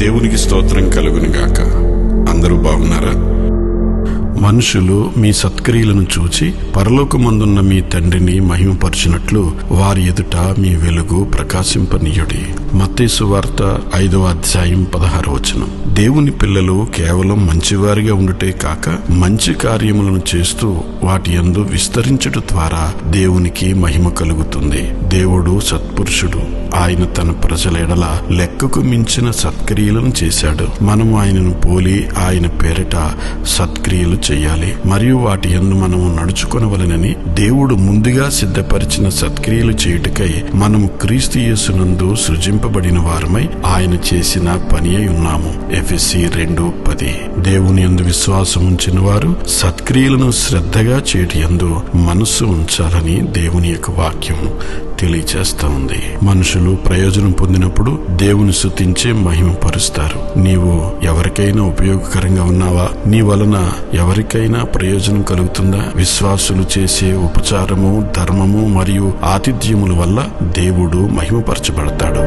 దేవునికి స్తోత్రం కలుగునుగాక. అందరూ బాగున్నారా? మనుషులు మీ సత్క్రియలను చూచి పరలోకమందున్న మీ తండ్రిని మహిమపరచినట్లు వారి ఎదుట మీ వెలుగు ప్రకాశింపనీయుడి. మత్తయి సువార్త 5వ అధ్యాయం 16వ వచనం. దేవుని పిల్లలు కేవలం మంచివారిగా ఉండుటే కాక మంచి కార్యములను చేస్తూ వాటి యందు విస్తరించుట ద్వారా దేవునికి మహిమ కలుగుతుంది. దేవుడు సత్పురుషుడు. ఆయన తన ప్రజల ఎడల లెక్కకు మించిన సత్క్రియలను చేశాడు. మనము ఆయనను పోలి ఆయన పేరిట సత్క్రియలు చేయాలి మరియు వాటి యందు మనము నడుచుకొనవలెనని దేవుడు ముందుగా సిద్ధపరిచిన సత్క్రియలు చేయుటకై మనము క్రీస్తు యేసునందు సృజింపబడిన వారమై ఆయన చేసిన పని అయి ఉన్నాము. ఎఫెసీ 2:10. దేవుని యందు విశ్వాసం ఉంచిన వారు సత్క్రియలను శ్రద్ధగా చేటి యందు మనస్సు ఉంచాలని దేవుని యొక్క వాక్యం తెలియచేస్తా ఉంది. మనుషులు ప్రయోజనం పొందినప్పుడు దేవుని స్తుతించే మహిమపరుస్తారు. నీవు ఎవరికైనా ఉపయోగకరంగా ఉన్నావా? నీ వలన ఎవరికైనా ప్రయోజనం కలుగుతుందా? విశ్వాసులు చేసే ఉపచారము, ధర్మము మరియు ఆతిథ్యముల వల్ల దేవుడు మహిమపరచబడతాడు.